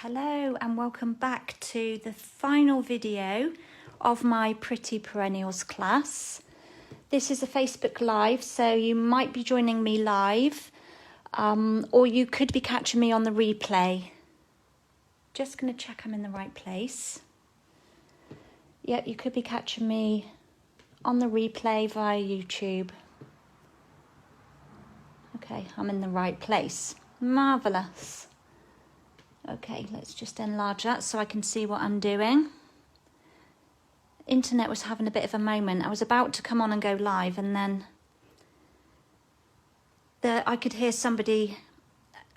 Hello and welcome back to the final video of my Pretty Perennials class. This is a Facebook Live, so you might be joining me live or you could be catching me on the replay. Just going to check I'm in the right place. Yep, you could be catching me on the replay via YouTube. Okay, I'm in the right place. Marvellous. Okay, let's just enlarge that so I can see what I'm doing. Internet was having a bit of a moment. I was about to come on and go live and then I could hear somebody,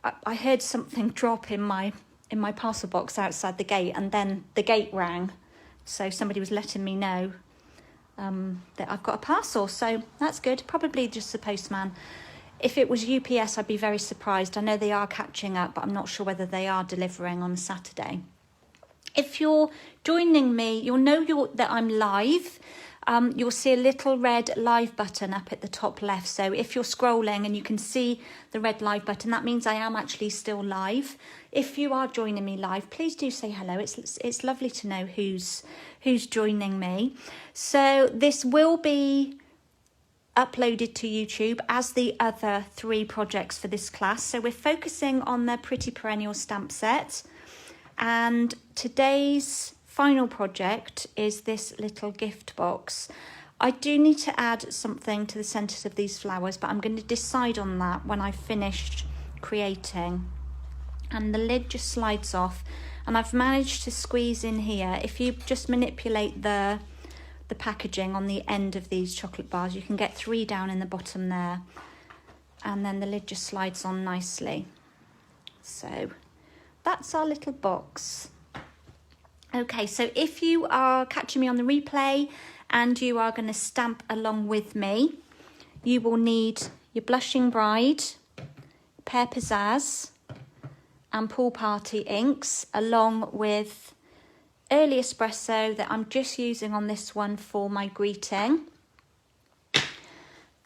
I heard something drop in my parcel box outside the gate, and then the gate rang. So somebody was letting me know that I've got a parcel, so that's good. Probably just the postman. If it was UPS, I'd be very surprised. I know they are catching up, but I'm not sure whether they are delivering on a Saturday. If you're joining me, you'll know that I'm live. You'll see a little red live button up at the top left. So if you're scrolling and you can see the red live button, that means I am actually still live. If you are joining me live, please do say hello. It's lovely to know who's joining me. So this will be uploaded to YouTube as the other 3 projects for this class. So we're focusing on the Pretty Perennials Stamp Set, and today's final project is this little gift box. I do need to add something to the centres of these flowers, but I'm going to decide on that when I've finished creating. And the lid just slides off, and I've managed to squeeze in here. If you just manipulate the packaging on the end of these chocolate bars, you can get 3 down in the bottom there, and then the lid just slides on nicely. So that's our little box. Okay, so if you are catching me on the replay and you are going to stamp along with me, you will need your Blushing Bride, Pear Pizzazz and Pool Party inks, along with Early Espresso that I'm just using on this one for my greeting.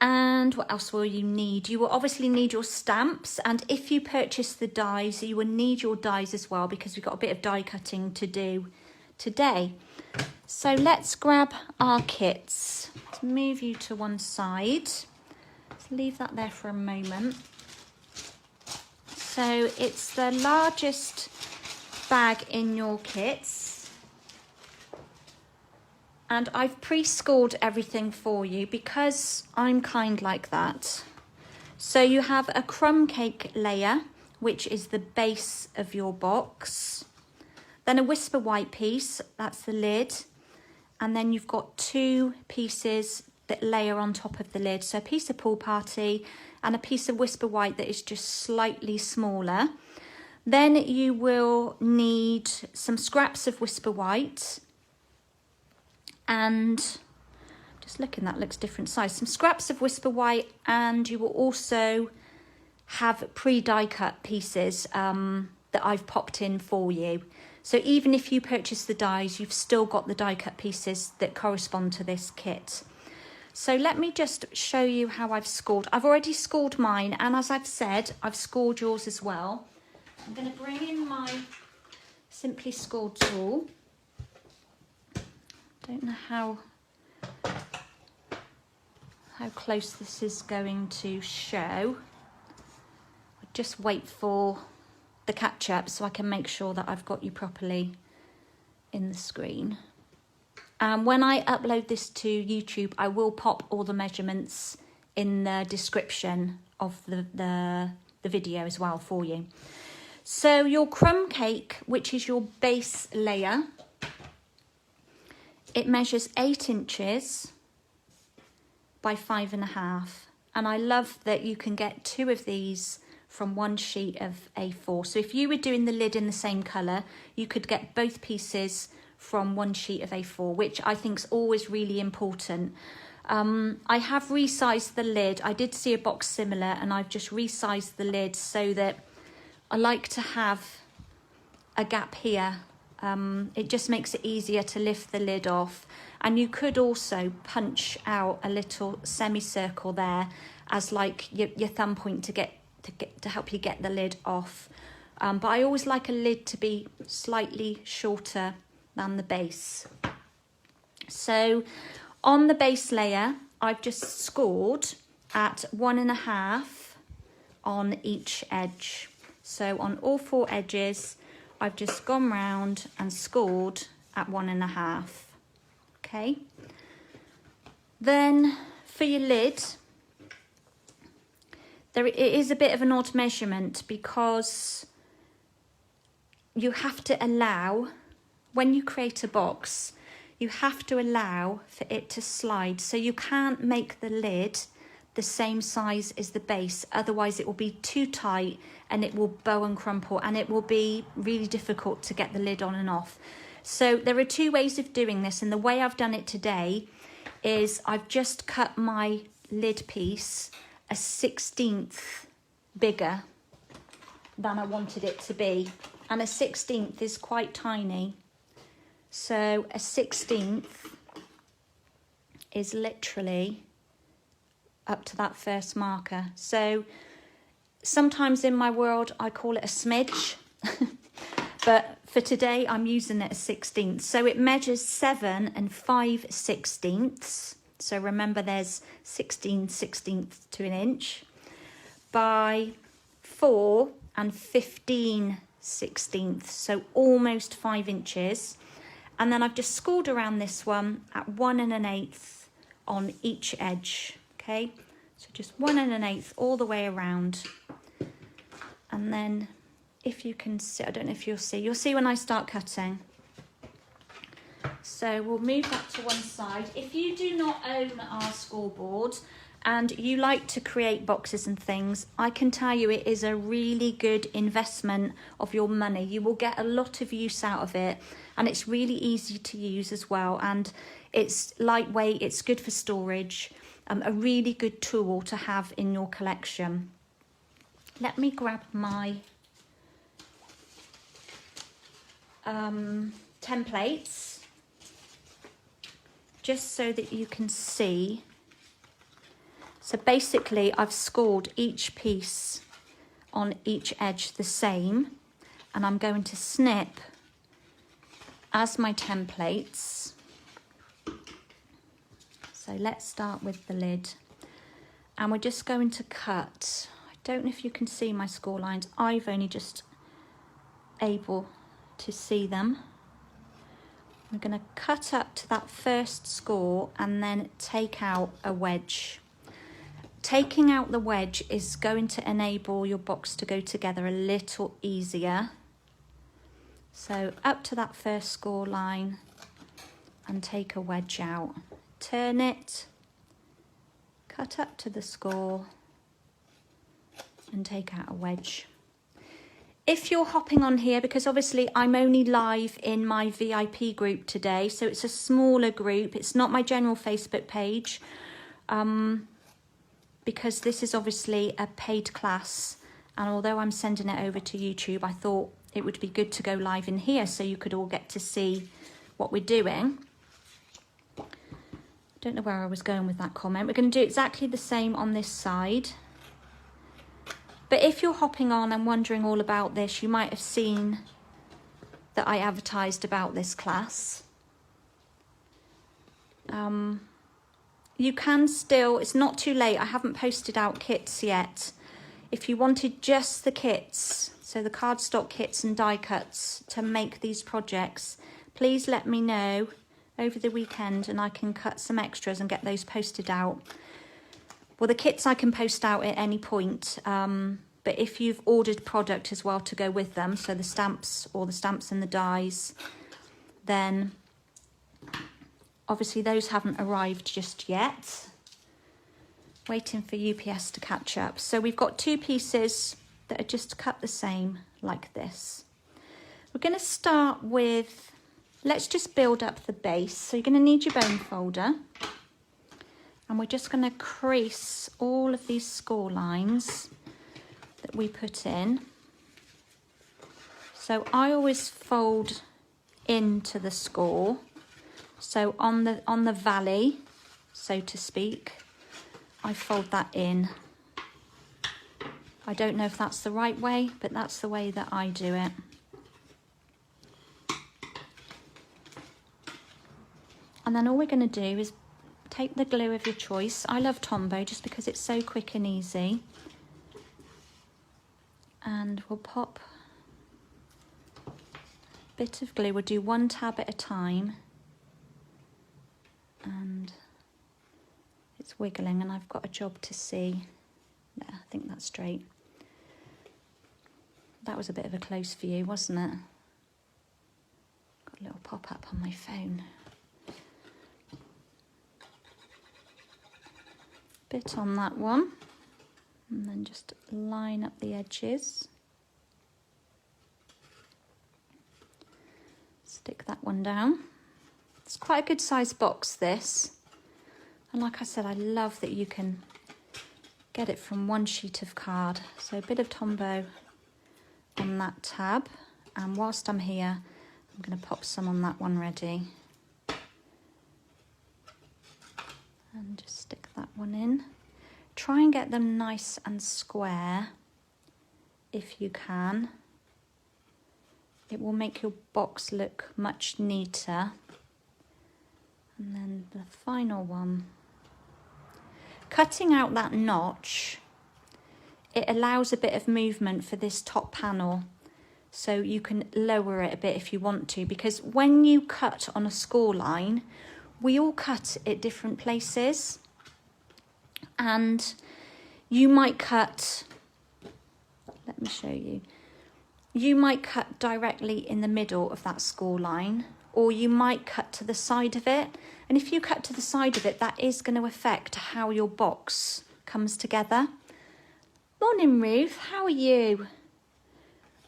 And what else will you need? You will obviously need your stamps, and if you purchase the dies, you will need your dies as well, because we've got a bit of die cutting to do today. So let's grab our kits. Let's move you to one side. Let's leave that there for a moment. So it's the largest bag in your kits. And I've pre-scored everything for you because I'm kind like that. So you have a crumb cake layer, which is the base of your box. Then a Whisper White piece, that's the lid. And then you've got 2 pieces that layer on top of the lid. So a piece of Pool Party and a piece of Whisper White that is just slightly smaller. Then you will need some scraps of Whisper White. And just looking, that looks different size. Some scraps of Whisper White, and you will also have pre-die cut pieces that I've popped in for you. So even if you purchase the dies, you've still got the die cut pieces that correspond to this kit. So let me just show you how I've scored. I've already scored mine, and as I've said, I've scored yours as well. I'm going to bring in my Simply Scored tool. Don't know how close this is going to show. I'll just wait for the catch up so I can make sure that I've got you properly in the screen. When I upload this to YouTube, I will pop all the measurements in the description of the video as well for you. So your crumb cake, which is your base layer, it measures 8 inches by 5.5. And I love that you can get 2 of these from one sheet of A4. So if you were doing the lid in the same colour, you could get both pieces from one sheet of A4, which I think is always really important. I have resized the lid. I did see a box similar, and I've just resized the lid so that I like to have a gap here. It just makes it easier to lift the lid off, and you could also punch out a little semicircle there as like your thumb point to help you get the lid off but I always like a lid to be slightly shorter than the base. So on the base layer, I've just scored at 1.5 on each edge. So on all 4 edges, I've just gone round and scored at 1.5. Okay. Then for your lid, it is a bit of an odd measurement because you have to allow, when you create a box, you have to allow for it to slide. So you can't make the lid the same size as the base, otherwise it will be too tight and it will bow and crumple and it will be really difficult to get the lid on and off. So there are 2 ways of doing this, and the way I've done it today is I've just cut my lid piece a 1/16 bigger than I wanted it to be, and a 1/16 is quite tiny. So a 1/16 is literally up to that first marker. So sometimes in my world I call it a smidge, but for today I'm using it as 1/16. So it measures 7 5/16. So remember there's 16/16 to an inch by 4 15/16. So almost 5 inches. And then I've just scored around this one at 1 1/8 on each edge. Okay, so just 1 1/8 all the way around. And then if you can see, I don't know if you'll see when I start cutting. So we'll move that to one side. If you do not own our scoreboard and you like to create boxes and things, I can tell you it is a really good investment of your money. You will get a lot of use out of it, and it's really easy to use as well, and it's lightweight, it's good for storage, a really good tool to have in your collection. Let me grab my templates just so that you can see. So basically I've scored each piece on each edge the same, and I'm going to snip as my templates. So let's start with the lid, and we're just going to cut. I don't know if you can see my score lines. I've only just able to see them. We're going to cut up to that first score and then take out a wedge. Taking out the wedge is going to enable your box to go together a little easier. So up to that first score line and take a wedge out. Turn it, cut up to the score and take out a wedge. If you're hopping on here, because obviously I'm only live in my VIP group today, so it's a smaller group, it's not my general Facebook page, because this is obviously a paid class, and although I'm sending it over to YouTube, I thought it would be good to go live in here so you could all get to see what we're doing. Don't know where I was going with that comment. We're going to do exactly the same on this side. But if you're hopping on and wondering all about this, you might have seen that I advertised about this class. You can still, it's not too late, I haven't posted out kits yet. If you wanted just the kits, so the cardstock kits and die cuts to make these projects, please let me know over the weekend and I can cut some extras and get those posted out. Well, the kits I can post out at any point, but if you've ordered product as well to go with them, so the stamps or the stamps and the dies, then obviously those haven't arrived just yet. Waiting for UPS to catch up. So we've got 2 pieces that are just cut the same like this. We're going to start with, let's just build up the base. So you're going to need your bone folder. And we're just going to crease all of these score lines that we put in. So I always fold into the score. So on the valley, so to speak, I fold that in. I don't know if that's the right way, but that's the way that I do it. And then all we're going to do is take the glue of your choice. I love Tombow just because it's so quick and easy. And we'll pop a bit of glue. We'll do one tab at a time. And it's wiggling and I've got a job to see. Yeah, I think that's straight. That was a bit of a close view, wasn't it? Got a little pop-up on my phone. Bit on that one, and then just line up the edges. Stick that one down. It's quite a good size box, this. And like I said, I love that you can get it from one sheet of card. So a bit of Tombow on that tab. And whilst I'm here, I'm going to pop some on that one ready. And just stick that one in. Try and get them nice and square if you can. It will make your box look much neater. And then the final one. Cutting out that notch, it allows a bit of movement for this top panel. So you can lower it a bit if you want to, because when you cut on a score line, we all cut at different places, and you might cut, let me show you, you might cut directly in the middle of that score line, or you might cut to the side of it, and if you cut to the side of it, that is going to affect how your box comes together. Morning Ruth, how are you?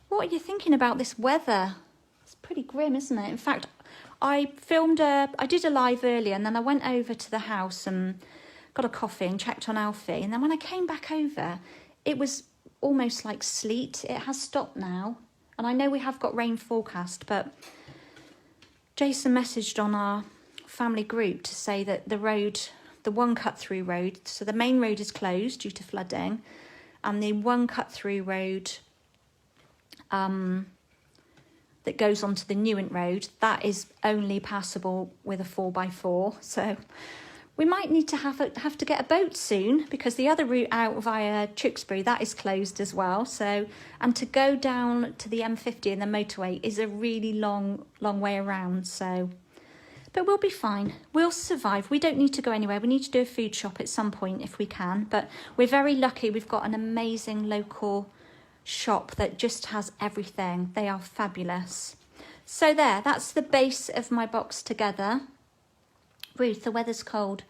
What are you thinking about this weather? It's pretty grim, isn't it? In fact, I did a live earlier, and then I went over to the house and got a coffee and checked on Alfie. And then when I came back over, it was almost like sleet. It has stopped now. And I know we have got rain forecast, but Jason messaged on our family group to say that the road, the one cut through road, so the main road is closed due to flooding, and the one cut through road, that goes onto the Newent Road, that is only passable with a 4x4. So we might need to have to get a boat soon, because the other route out via Tewkesbury, that is closed as well. So, and to go down to the M50 and the motorway is a really long way around. So, but we'll be fine. We'll survive. We don't need to go anywhere. We need to do a food shop at some point if we can. But we're very lucky. We've got an amazing local shop that just has everything. They are fabulous. So there, that's the base of my box together. Ruth, the weather's cold.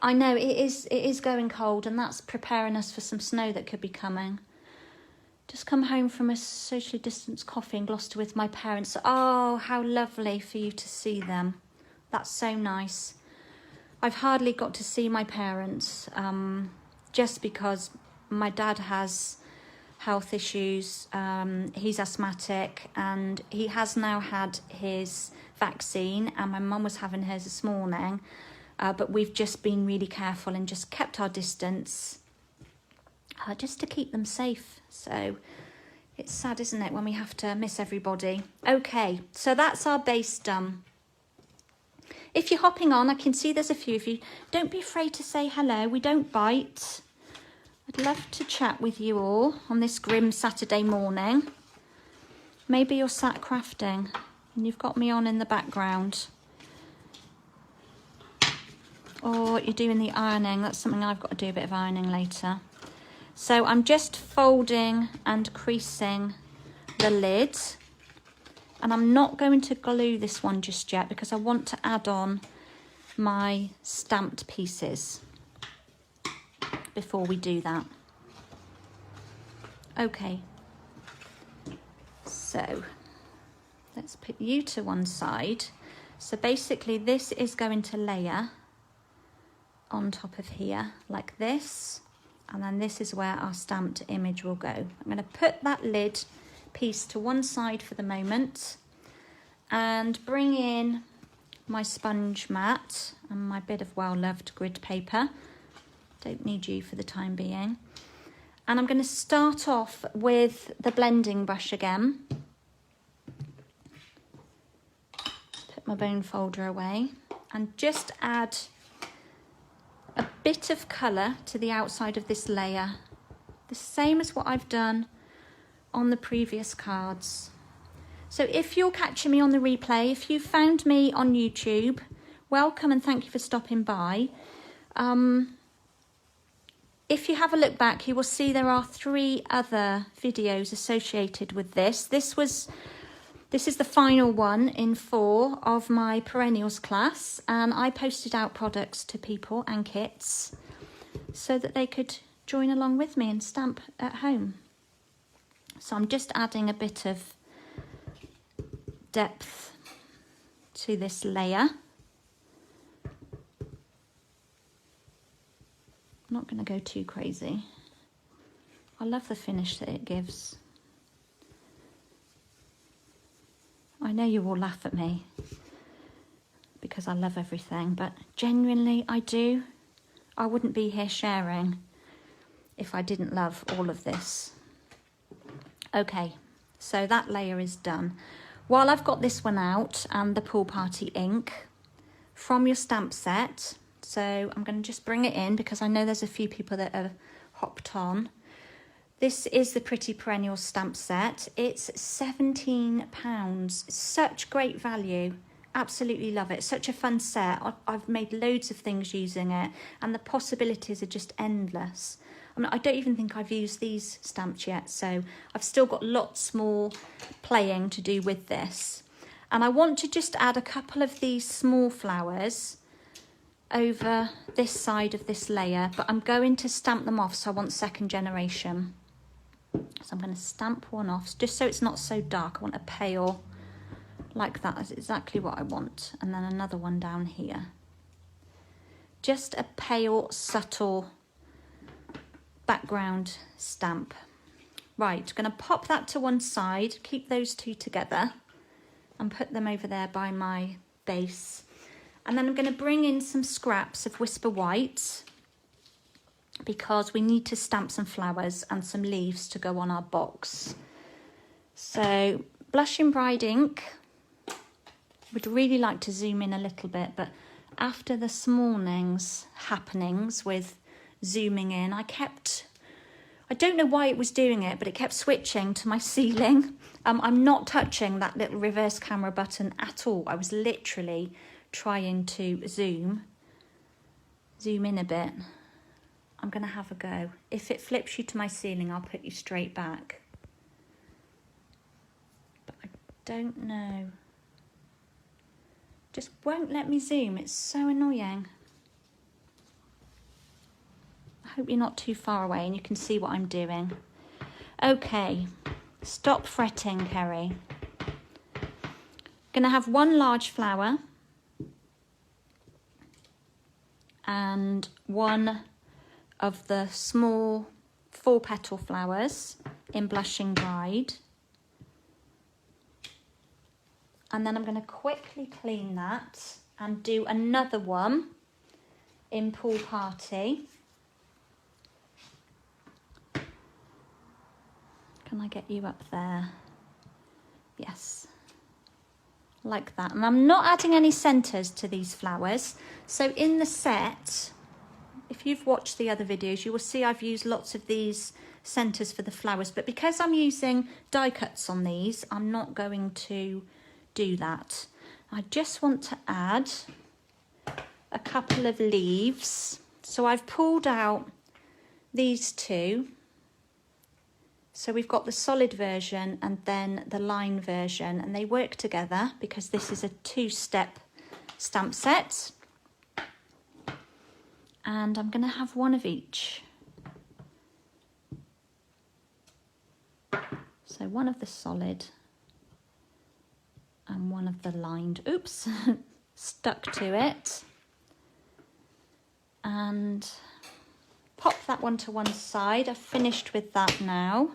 I know it is going cold, and that's preparing us for some snow that could be coming. Just come home from a socially distanced coffee in Gloucester with my parents. Oh, how lovely for you to see them. That's so nice. I've hardly got to see my parents, just because my dad has health issues. He's asthmatic, and he has now had his vaccine, and my mum was having hers this morning, but we've just been really careful and just kept our distance, just to keep them safe. So it's sad, isn't it, when we have to miss everybody. Okay, so that's our base done. If you're hopping on, I can see there's a few of you. Don't be afraid to say hello. We don't bite. I'd love to chat with you all on this grim Saturday morning. Maybe you're sat crafting and you've got me on in the background. Or you're doing the ironing. That's something I've got to do a bit of ironing later. So I'm just folding and creasing the lid. And I'm not going to glue this one just yet, because I want to add on my stamped pieces before we do that. Okay, so let's put you to one side. So basically this is going to layer on top of here like this, and then this is where our stamped image will go. I'm going to put that lid piece to one side for the moment and bring in my sponge mat and my bit of well-loved grid paper. Don't need you for the time being. And I'm going to start off with the blending brush again. Put my bone folder away and just add a bit of colour to the outside of this layer. The same as what I've done on the previous cards. So if you're catching me on the replay, if you found me on YouTube, welcome and thank you for stopping by. If you have a look back, you will see there are 3 other videos associated with this. This is the final one in 4 of my Perennials class, and I posted out products to people and kits so that they could join along with me and stamp at home. So I'm just adding a bit of depth to this layer. I'm not going to go too crazy. I love the finish that it gives. I know you all laugh at me because I love everything, but genuinely I do. I wouldn't be here sharing if I didn't love all of this. Okay, so that layer is done. While I've got this one out and the Pool Party ink from your stamp set, so I'm going to just bring it in because I know there's a few people that are hopped on. This is the Pretty Perennials Stamp Set. It's £17. Such great value. Absolutely love it. Such a fun set. I've made loads of things using it and the possibilities are just endless. I mean, I don't even think I've used these stamps yet, so I've still got lots more playing to do with this. And I want to just add a couple of these small flowers over this side of this layer, but I'm going to stamp them off, so I want second generation. So I'm going to stamp one off just so it's not so dark. I want a pale like that. That's exactly what I want. And then another one down here. Just a pale, subtle background stamp. Right, going to pop that to one side, keep those 2 together and put them over there by my base. And then I'm going to bring in some scraps of Whisper White because we need to stamp some flowers and some leaves to go on our box. So Blushing Bride ink, would really like to zoom in a little bit, but after this morning's happenings with zooming in, I don't know why it was doing it, but it kept switching to my ceiling. I'm not touching that little reverse camera button at all. I was literally trying to zoom in a bit. I'm going to have a go. If it flips you to my ceiling, I'll put you straight back. But I don't know. Just won't let me zoom. It's so annoying. I hope you're not too far away and you can see what I'm doing. Okay, stop fretting, Kerry. Going to have one large flower and one of the small 4-petal flowers in Blushing Bride. And then I'm going to quickly clean that and do another one in Pool Party. Can I get you up there? Yes. Like that. And I'm not adding any centres to these flowers. So in the set, if you've watched the other videos, you will see I've used lots of these centres for the flowers. But because I'm using die cuts on these, I'm not going to do that. I just want to add a couple of leaves. So I've pulled out these 2. So we've got the solid version and then the line version, and they work together because this is a 2-step stamp set. And I'm going to have one of each. So one of the solid and one of the lined. Oops, stuck to it. And pop that one to one side. I've finished with that now.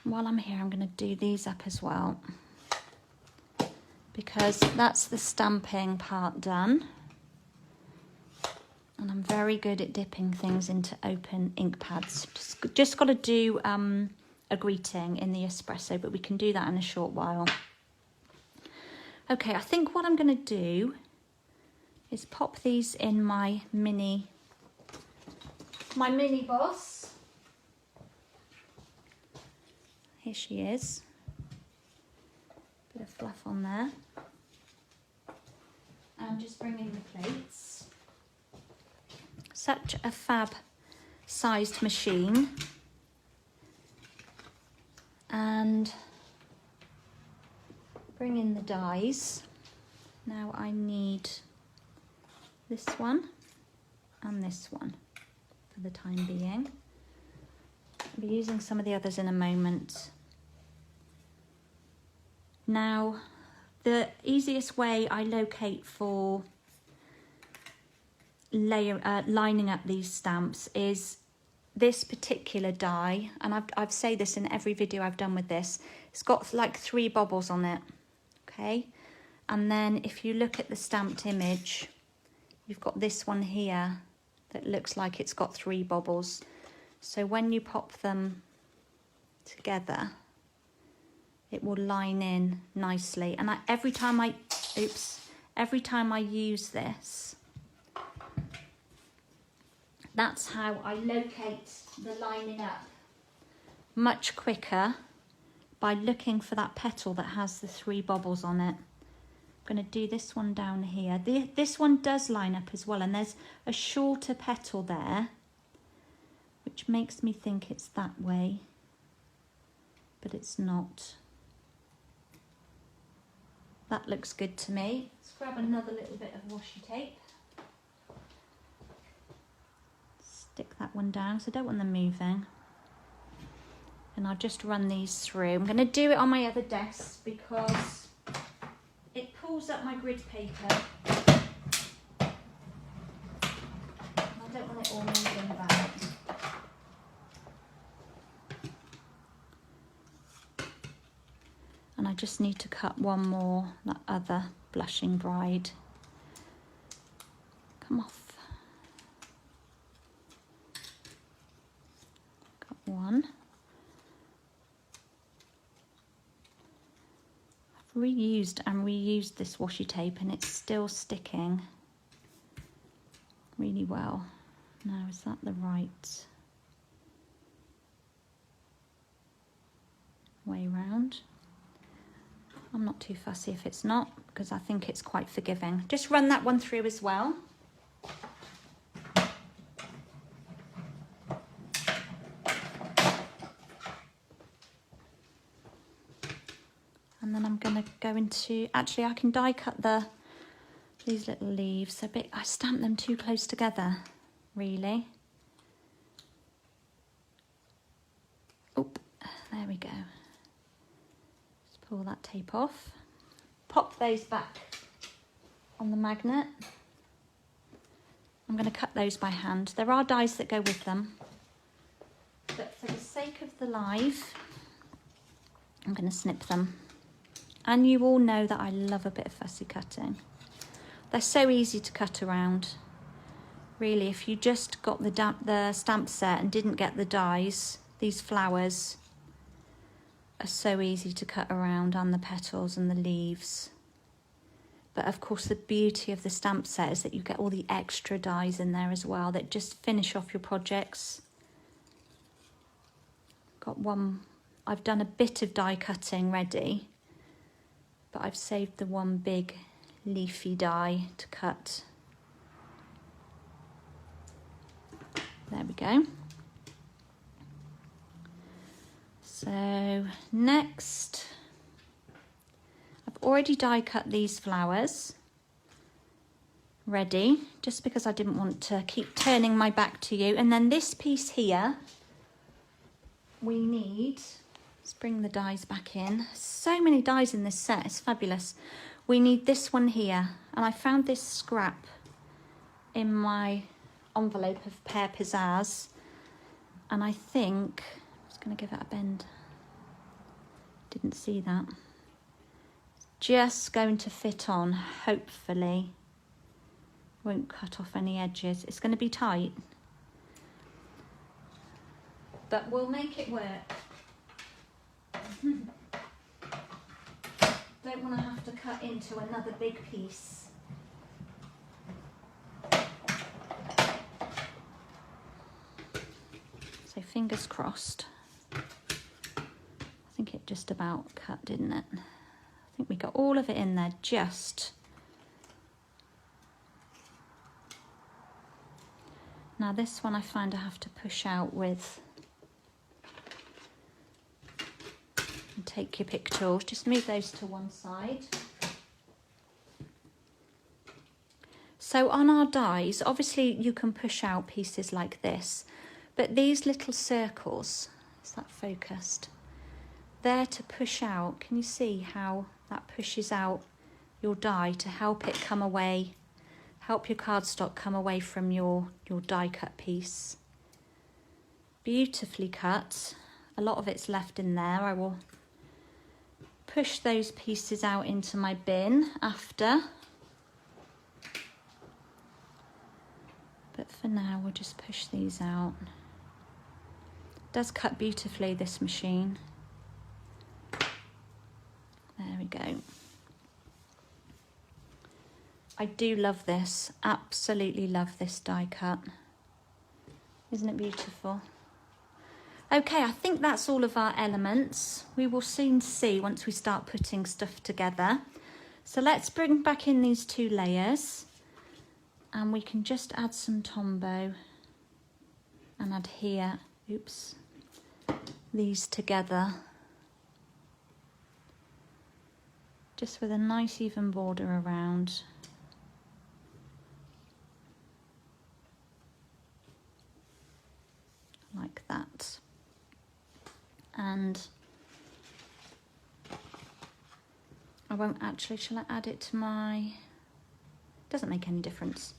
While I'm here, I'm going to do these up as well, because that's the stamping part done. And I'm very good at dipping things into open ink pads. Just got to do a greeting in the espresso, but we can do that in a short while. Okay, I think what I'm going to do is pop these in my mini boss. Here she is. Bit of fluff on there. And just bring in the plates. Such a fab sized machine. And bring in the dies. Now I need this one and this one for the time being. I'll be using some of the others in a moment. Now, the easiest way I locate for lining up these stamps is this particular die, and I've said this in every video I've done with this. It's got like 3 bobbles on it, okay? And then if you look at the stamped image, you've got this one here that looks like it's got 3 bobbles. So when you pop them together, it will line in nicely. And every time I use this, that's how I locate the lining up much quicker, by looking for that petal that has the 3 bobbles on it. I'm going to do this one down here. This one does line up as well, and there's a shorter petal there, which makes me think it's that way, but it's not. That looks good to me. Let's grab another little bit of washi tape. Stick that one down, so I don't want them moving. And I'll just run these through. I'm going to do it on my other desk because it pulls up my grid paper. I don't want it all moving about. And I just need to cut one more, that other blushing bride. Come off. Got one. I've reused and reused this washi tape and it's still sticking really well. Now, is that the right way round? I'm not too fussy if it's not, because I think it's quite forgiving. Just run that one through as well. And then I'm going to go into, actually I can die cut these little leaves a bit. I stamped them too close together, really. Oop, there we go. Pull that tape off, pop those back on the magnet. I'm going to cut those by hand. There are dies that go with them, but for the sake of the live, I'm going to snip them. And you all know that I love a bit of fussy cutting. They're so easy to cut around. Really, if you just got the stamp set and didn't get the dies, these flowers are so easy to cut around, and the petals and the leaves. But of course the beauty of the stamp set is that you get all the extra dies in there as well that just finish off your projects. Got one, I've done a bit of die cutting ready, but I've saved the one big leafy die to cut. There we go. So next, I've already die cut these flowers ready, just because I didn't want to keep turning my back to you. And then this piece here, we need, let's bring the dies back in. So many dies in this set, it's fabulous. We need this one here, and I found this scrap in my envelope of Pear Pizzazz, and I think, going to give it a bend. Didn't see that. Just going to fit on, hopefully, Won't cut off any edges. It's going to be tight, but we'll make it work. Don't want to have to cut into another big piece. So fingers crossed. I think it just about cut, didn't it? I think we got all of it in there just. Now this one I find I have to push out with, and take your pick tools, just move those to one side. So on our dies, obviously you can push out pieces like this, but these little circles, is that focused? They're to push out. Can you see how that pushes out your die to help it come away, help your cardstock come away from your die cut piece. Beautifully cut. A lot of it's left in there. I will push those pieces out into my bin after. But for now, we'll just push these out. It does cut beautifully, this machine. There we go. I do love this, absolutely love this die cut. Isn't it beautiful? Okay, I think that's all of our elements. We will soon see once we start putting stuff together. So let's bring back in these 2 layers, and we can just add some Tombow and adhere, oops, these together. Just with a nice even border around. Like that. And I won't actually, shall I add it to my, doesn't make any difference.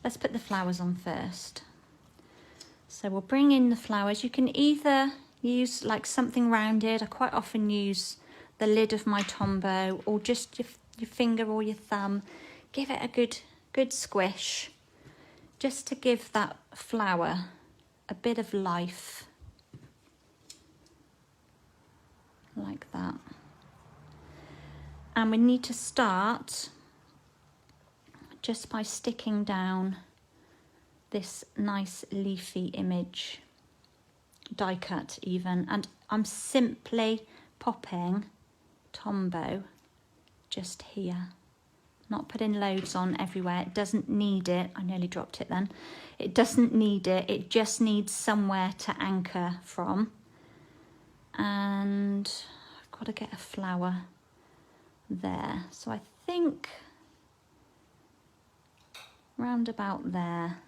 Let's put the flowers on first. So we'll bring in the flowers. You can either use like something rounded. I quite often use the lid of my Tombow, or just your finger or your thumb. Give it a good squish, just to give that flower a bit of life, like that. And we need to start just by sticking down this nice leafy image, die cut even, and I'm simply popping Tombow just here, not putting loads on everywhere. It doesn't need it. I nearly dropped it then. It doesn't need it. It just needs somewhere to anchor from. And I've got to get a flower there. So I think round about there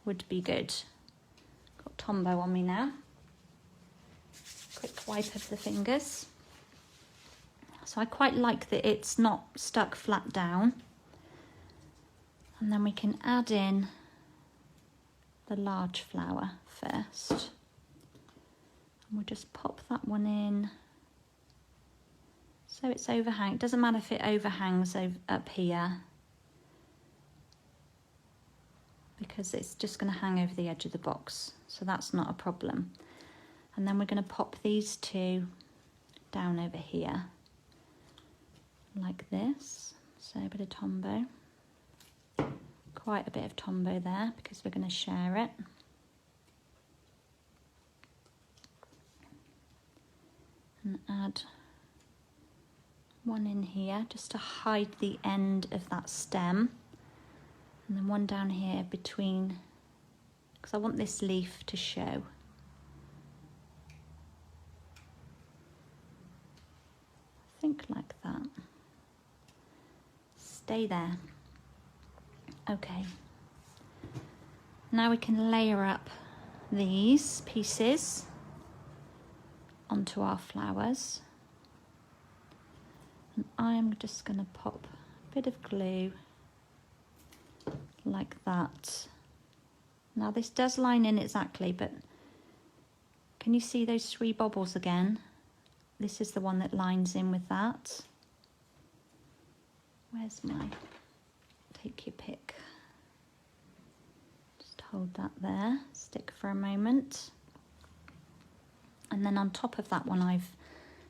would be good. Got Tombow on me now. Quick wipe of the fingers. So I quite like that it's not stuck flat down. And then we can add in the large flower first. And we'll just pop that one in. So it's overhang. It doesn't matter if it overhangs up here, because it's just going to hang over the edge of the box. So that's not a problem. And then we're going to pop these 2 down over here. Like this, so a bit of Tombow, quite a bit of Tombow there because we're going to share it. And add one in here just to hide the end of that stem, and then one down here between, because I want this leaf to show. I think like that. Stay there. Okay. Now we can layer up these pieces onto our flowers. And I'm just going to pop a bit of glue like that. Now this does line in exactly, but can you see those 3 bobbles again? This is the one that lines in with that. Where's my, take your pick. hold that there, stick for a moment. And then on top of that one, I've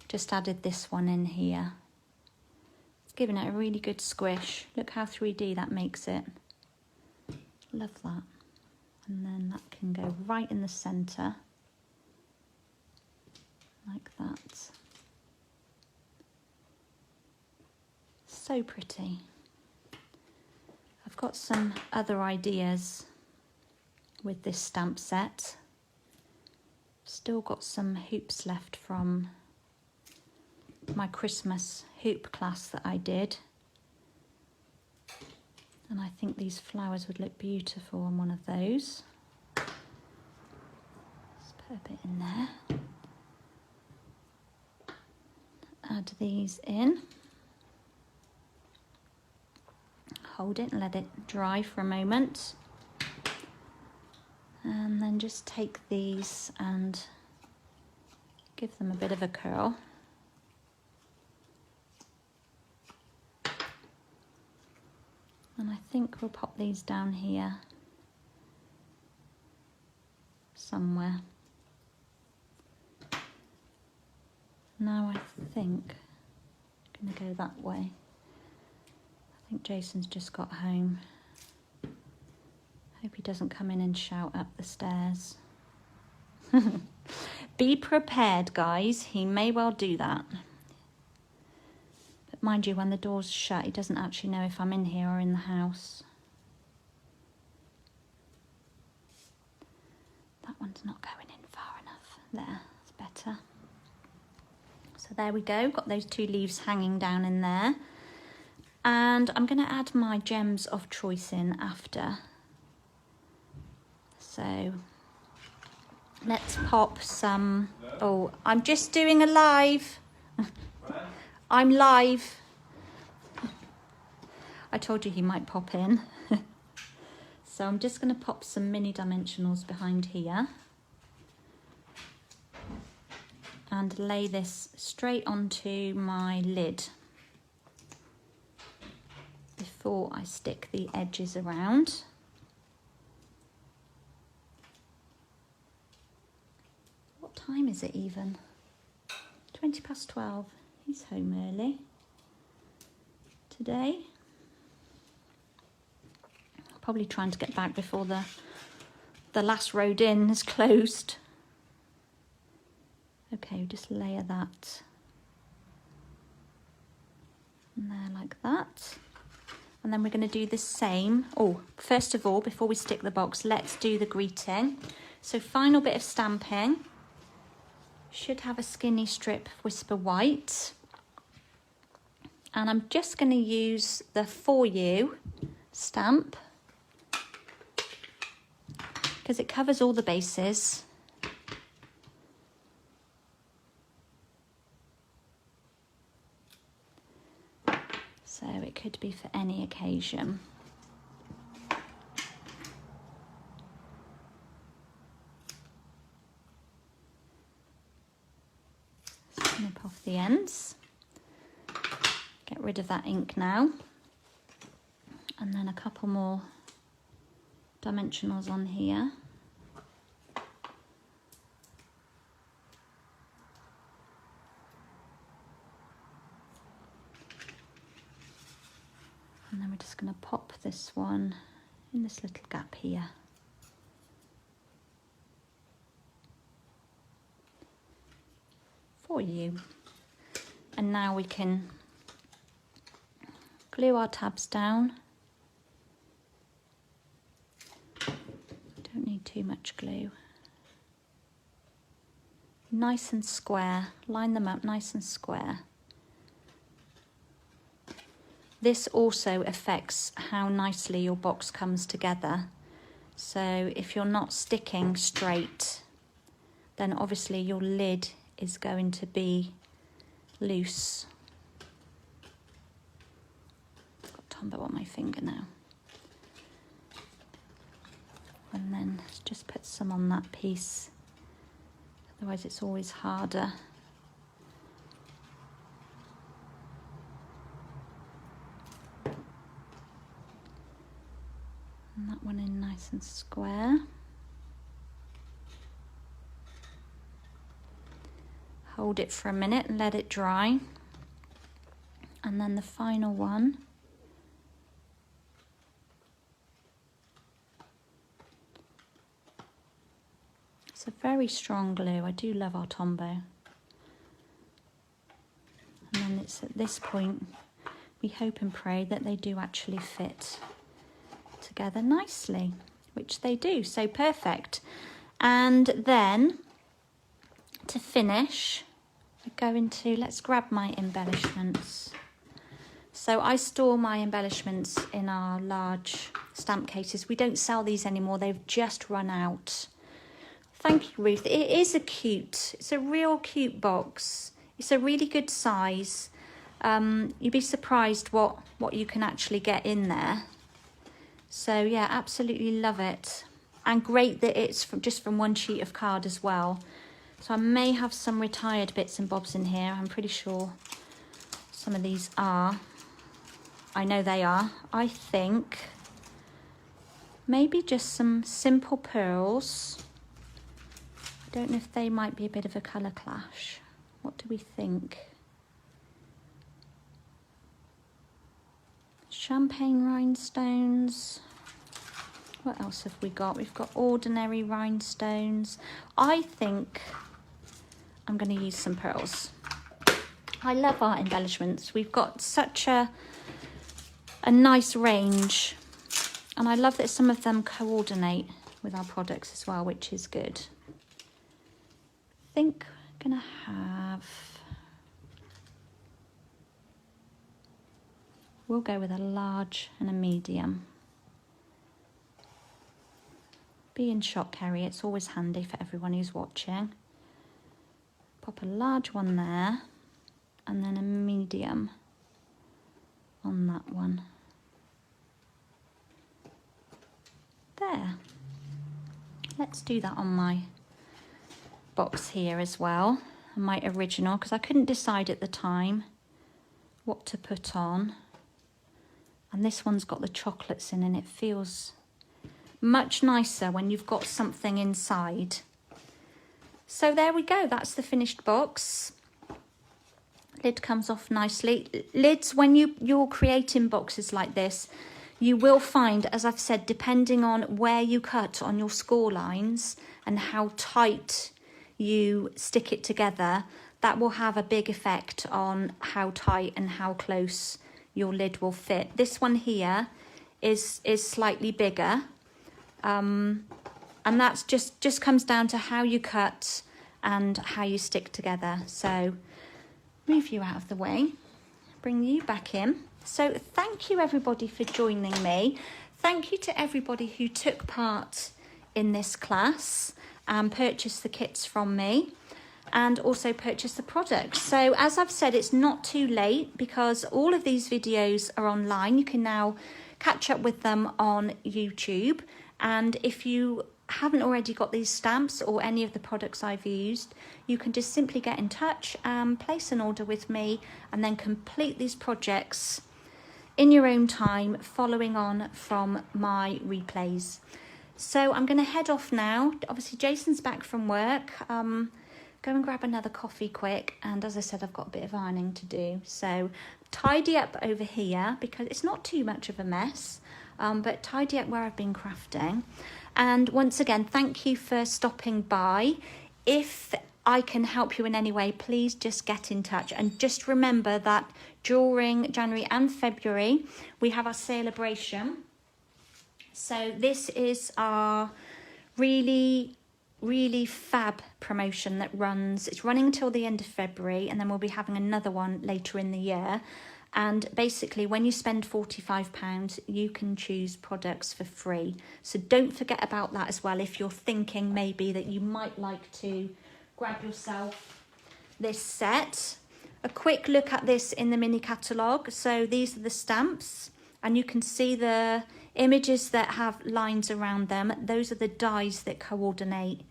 just added this one in here. It's giving it a really good squish. Look how 3D that makes it. Love that. And then that can go right in the centre, like that. So pretty. I've got some other ideas with this stamp set. Still got some hoops left from my Christmas hoop class that I did. And I think these flowers would look beautiful on one of those. Let's put a bit in there. Add these in. Hold it and let it dry for a moment. And then just take these and give them a bit of a curl. And I think we'll pop these down here somewhere. Now I think I'm going to go that way. I think Jason's just got home. Hope he doesn't come in and shout up the stairs. Be prepared, guys. He may well do that. But mind you, when the door's shut, he doesn't actually know if I'm in here or in the house. That one's not going in far enough. There, it's better. So there we go. Got those two leaves hanging down in there. And I'm going to add my gems of choice in after. So let's pop some. Oh, I'm just doing a live. I'm live. I told you he might pop in. So I'm just going to pop some mini dimensionals behind here. And lay this straight onto my lid before I stick the edges around. What time is it even? 12:20. He's home early today. Probably trying to get back before the last road in is closed. Okay, just layer that in there like that. And then we're going to do the same. Oh, first of all, before we stick the box, let's do the greeting. So final bit of stamping. Should have a skinny strip of Whisper White. And I'm just going to use the For You stamp because it covers all the bases. So it could be for any occasion. Snip off the ends. Get rid of that ink now. And then a couple more dimensionals on here. And then we're just going to pop this one in this little gap here. For you. And now we can glue our tabs down. Don't need too much glue. Nice and square. Line them up nice and square. This also affects how nicely your box comes together. So if you're not sticking straight, then obviously your lid is going to be loose. Got Tombow on my finger now. And then just put some on that piece. Otherwise it's always harder. And that one in nice nice and square. Hold it for a minute and let it dry. And then the final one. It's a very strong glue. I do love our Tombow. And then it's at this point, we hope and pray that they do actually fit together nicely, which they do, so perfect. And then to finish, we go into, let's grab my embellishments. So I store my embellishments in our large stamp cases. We don't sell these anymore, they've just run out. Thank you, Ruth. It is it's a real cute box. It's a really good size. You'd be surprised what you can actually get in there. So yeah, absolutely love it. And great that it's just from one sheet of card as well. So I may have some retired bits and bobs in here. I'm pretty sure some of these are. I know they are. I think maybe just some simple pearls. I don't know if they might be a bit of a colour clash. What do we think? Champagne rhinestones. What else have we got? We've got ordinary rhinestones. I think I'm going to use some pearls. I love our embellishments. We've got such a nice range. And I love that some of them coordinate with our products as well, which is good. I think I'm going to have... We'll go with a large and a medium. Be in shot, Kerry. It's always handy for everyone who's watching. Pop a large one there and then a medium on that one. There. Let's do that on my box here as well, my original, because I couldn't decide at the time what to put on. And this one's got the chocolates in and it feels much nicer when you've got something inside. So there we go, that's the finished box. Lid comes off nicely. Lids, when you're creating boxes like this, you will find, as I've said, depending on where you cut on your score lines and how tight you stick it together, that will have a big effect on how tight and how close your lid will fit. This one here is slightly bigger, and that's just comes down to how you cut and how you stick together. So move you out of the way, bring you back in. So thank you everybody for joining me. Thank you to everybody who took part in this class and purchased the kits from me, and also purchase the products. So as I've said, it's not too late because all of these videos are online. You can now catch up with them on YouTube. And if you haven't already got these stamps or any of the products I've used, you can just simply get in touch and place an order with me and then complete these projects in your own time, following on from my replays. So I'm going to head off now. Obviously Jason's back from work. Go and grab another coffee quick, and as I said, I've got a bit of ironing to do, so tidy up over here because it's not too much of a mess, but tidy up where I've been crafting. And once again, thank you for stopping by. If I can help you in any way, please just get in touch, and just remember that during January and February we have our celebration. So this is our really fab promotion that it's running until the end of February, and then we'll be having another one later in the year. And basically when you spend £45, you can choose products for free. So don't forget about that as well if you're thinking maybe that you might like to grab yourself this set. A quick look at this in the mini catalogue. So these are the stamps, and you can see the images that have lines around them. Those are the dies that coordinate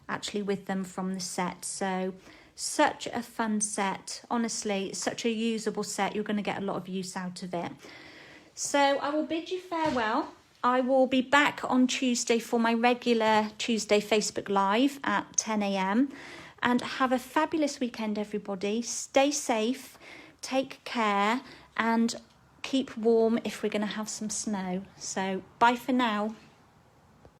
actually with them from the set. So such a fun set, honestly, such a usable set. You're going to get a lot of use out of it. So I will bid you farewell I will be back on Tuesday for my regular Tuesday Facebook Live at 10 a.m. And have a fabulous weekend, everybody. Stay safe, take care, and keep warm if we're going to have some snow. So bye for now.